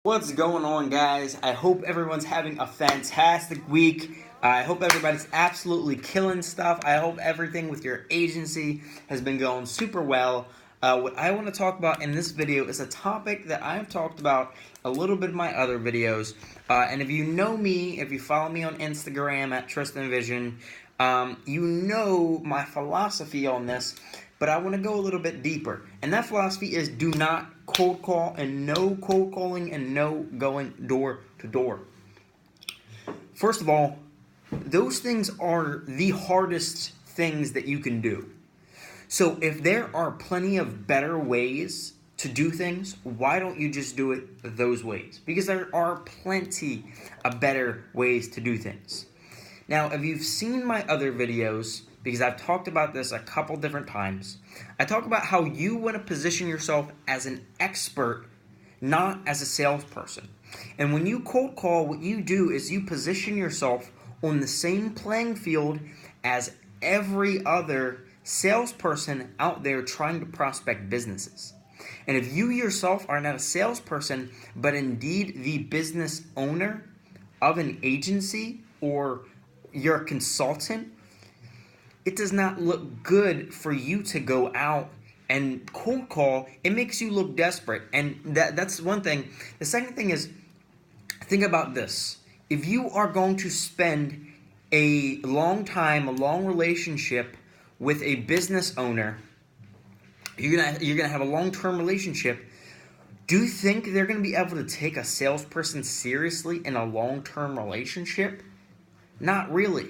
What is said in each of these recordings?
What's going on, guys? I hope everyone's having a fantastic week. I hope everybody's absolutely killing stuff. I hope everything with your agency has been going super well. What I want to talk about in this video is a topic that I've talked about a little bit in my other videos. And if you know me, if you follow me on Instagram at Tristan Vision, you know my philosophy on this. But I want to go a little bit deeper. And that philosophy is do not cold call, and no cold calling, and no going door to door. First of all, those things are the hardest things that you can do. So if there are plenty of better ways to do things, why don't you just do it those ways? Because there are plenty of better ways to do things. Now, if you've seen my other videos, because I've talked about this a couple different times, I talk about how you want to position yourself as an expert, not as a salesperson. And when you cold call, what you do is you position yourself on the same playing field as every other salesperson out there trying to prospect businesses. And if you yourself are not a salesperson, but indeed the business owner of an agency, or you're a consultant, it does not look good for you to go out and cold call. It makes you look desperate. And that's one thing. The second thing is, think about this. If you are going to spend a long time, a long relationship with a business owner, you're gonna have a long-term relationship. Do you think they're gonna be able to take a salesperson seriously in a long-term relationship? Not really.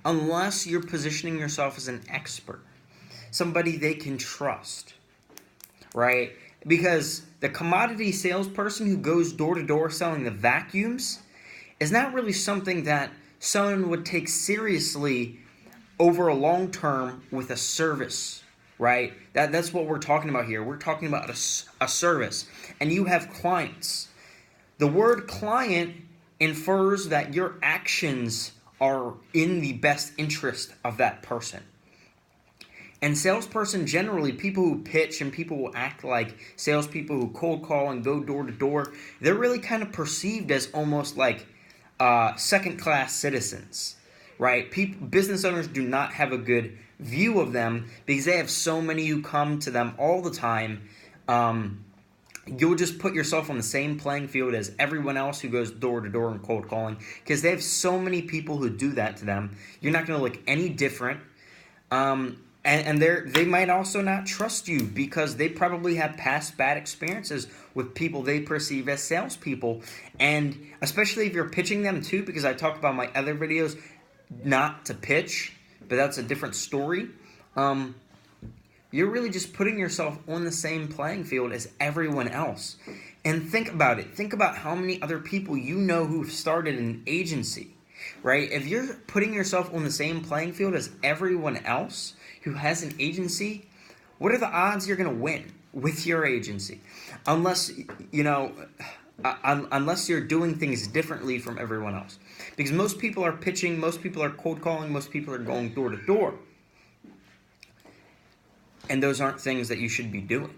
Unless you're positioning yourself as an expert, somebody they can trust, right? Because the commodity salesperson who goes door to door selling the vacuums is not really something that someone would take seriously over a long term with a service, right? That's what we're talking about here. We're talking about a service, and you have clients. The word client infers that your actions are in the best interest of that person. And salesperson, generally, people who pitch and people who act like salespeople who cold call and go door to door, they're really kind of perceived as almost like second-class citizens, right? Business owners do not have a good view of them because they have so many who come to them all the time. You'll just put yourself on the same playing field as everyone else who goes door to door and cold calling, because they have so many people who do that to them. You're not going to look any different. And they might also not trust you because they probably have past bad experiences with people they perceive as salespeople. And especially if you're pitching them too, because I talk about my other videos not to pitch, but that's a different story. You're really just putting yourself on the same playing field as everyone else. And think about it. Think about how many other people you know who've started an agency, right? If you're putting yourself on the same playing field as everyone else who has an agency, what are the odds you're going to win with your agency? Unless you're doing things differently from everyone else. Because most people are pitching, most people are cold calling, most people are going door to door. And those aren't things that you should be doing,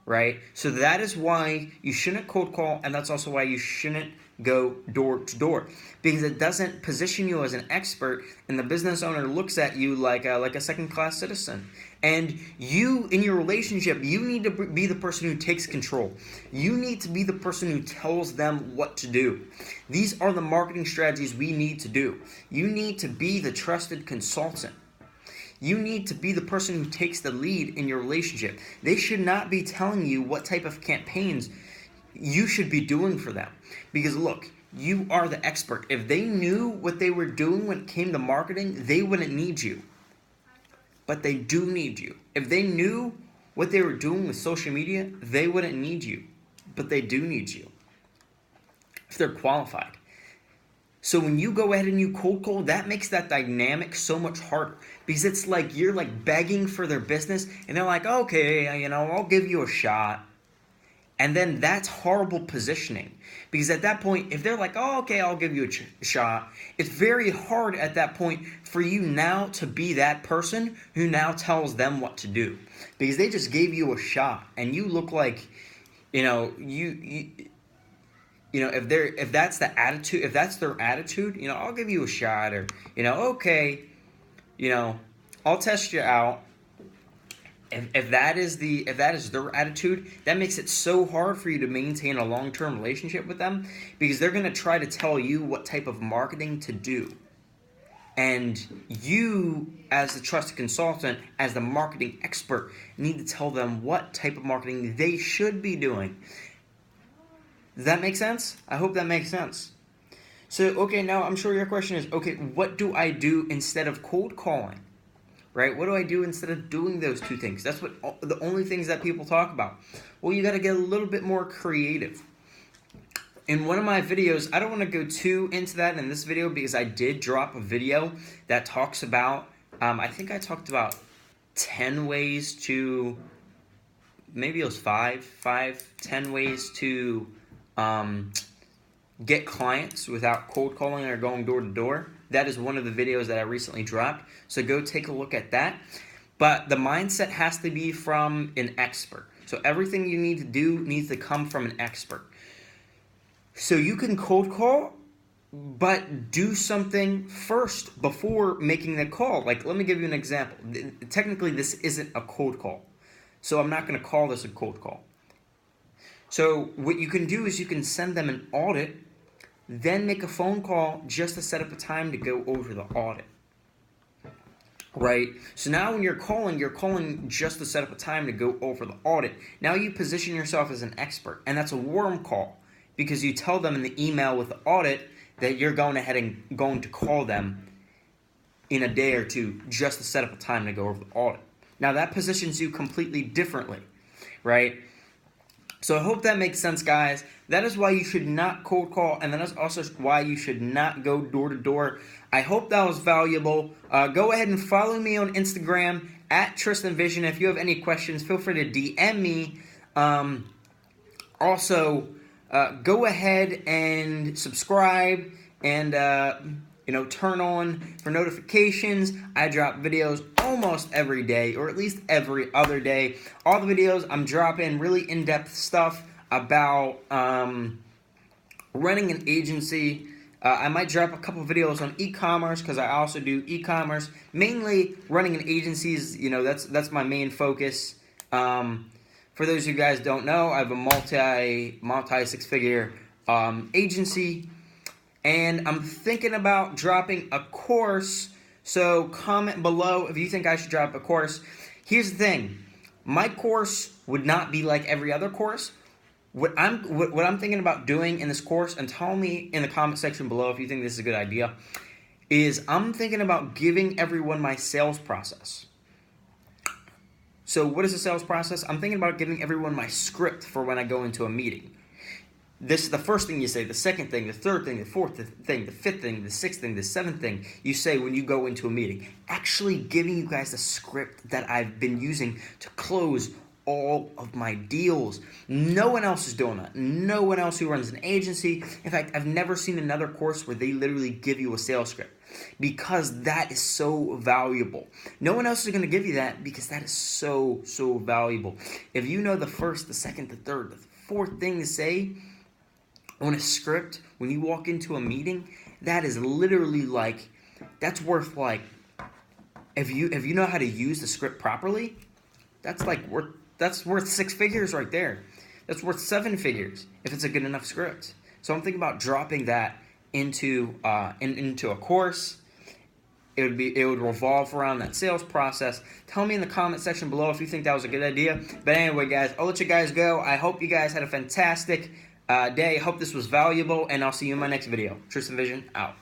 right? So that is why you shouldn't cold call, and that's also why you shouldn't go door to door, because it doesn't position you as an expert, and the business owner looks at you like a second-class citizen. And you, in your relationship, you need to be the person who takes control. You need to be the person who tells them what to do. These are the marketing strategies we need to do. You need to be the trusted consultant. You need to be the person who takes the lead in your relationship. They should not be telling you what type of campaigns you should be doing for them. Because look, you are the expert. If they knew what they were doing when it came to marketing, they wouldn't need you. But they do need you. If they knew what they were doing with social media, they wouldn't need you. But they do need you if they're qualified. So when you go ahead and you cold call, that makes that dynamic so much harder, because it's like you're like begging for their business, and they're like, okay, I'll give you a shot. And then that's horrible positioning, because at that point, if they're like, oh, okay, I'll give you a shot, it's very hard at that point for you now to be that person who now tells them what to do, because they just gave you a shot, and you look like, if that's the attitude, if that's their attitude, I'll give you a shot, or okay, I'll test you out. If that is their attitude, that makes it so hard for you to maintain a long-term relationship with them, because they're going to try to tell you what type of marketing to do. And you, as the trusted consultant, as the marketing expert, need to tell them what type of marketing they should be doing. Does that make sense? I hope that makes sense. So, okay, now I'm sure your question is, okay, what do I do instead of cold calling? Right? What do I do instead of doing those two things? That's the only things that people talk about. Well, you got to get a little bit more creative. In one of my videos, I don't want to go too into that in this video, because I did drop a video that talks about, I think I talked about 10 ways to, maybe it was 10 ways to get clients without cold calling or going door to door. That is one of the videos that I recently dropped. So go take a look at that. But the mindset has to be from an expert. So everything you need to do needs to come from an expert. So you can cold call, but do something first before making the call. Like, let me give you an example. Technically, this isn't a cold call, so I'm not going to call this a cold call. So what you can do is you can send them an audit, then make a phone call just to set up a time to go over the audit. Right? So now when you're calling just to set up a time to go over the audit. Now you position yourself as an expert, and that's a warm call, because you tell them in the email with the audit that you're going ahead and going to call them in a day or two just to set up a time to go over the audit. Now that positions you completely differently, right? So I hope that makes sense, guys. That is why you should not cold call, and that is also why you should not go door to door. I hope that was valuable. Go ahead and follow me on Instagram at Tristan Vision. If you have any questions, feel free to DM me. Also, go ahead and subscribe and turn on for notifications. I drop videos almost every day, or at least every other day. All the videos I'm dropping really in-depth stuff about running an agency. I might drop a couple videos on e-commerce, because I also do e-commerce. Mainly running an agency is, that's my main focus. For those of you guys don't know, I have a multi six-figure agency, and I'm thinking about dropping a course. So comment below if you think I should drop a course. Here's the thing: my course would not be like every other course. What I'm thinking about doing in this course, and tell me in the comment section below if you think this is a good idea, is I'm thinking about giving everyone my sales process. So what is the sales process? I'm thinking about giving everyone my script for when I go into a meeting. This is the first thing you say, the second thing, the third thing, the fourth thing, the fifth thing, the sixth thing, the seventh thing you say when you go into a meeting. Actually giving you guys the script that I've been using to close all of my deals. No one else is doing that. No one else who runs an agency. In fact, I've never seen another course where they literally give you a sales script, because that is so valuable. No one else is going to give you that, because that is so valuable. If you know the first, the second, the third, the fourth thing to say on a script when you walk into a meeting, that is literally that's worth if you know how to use the script properly, that's worth 6 figures right there. That's worth 7 figures if it's a good enough script. So I'm thinking about dropping that into a course. It would revolve around that sales process. Tell me in the comment section below if you think that was a good idea. But anyway, guys, I'll let you guys go. I hope you guys had a fantastic day. I hope this was valuable, and I'll see you in my next video. Tristan Vision out.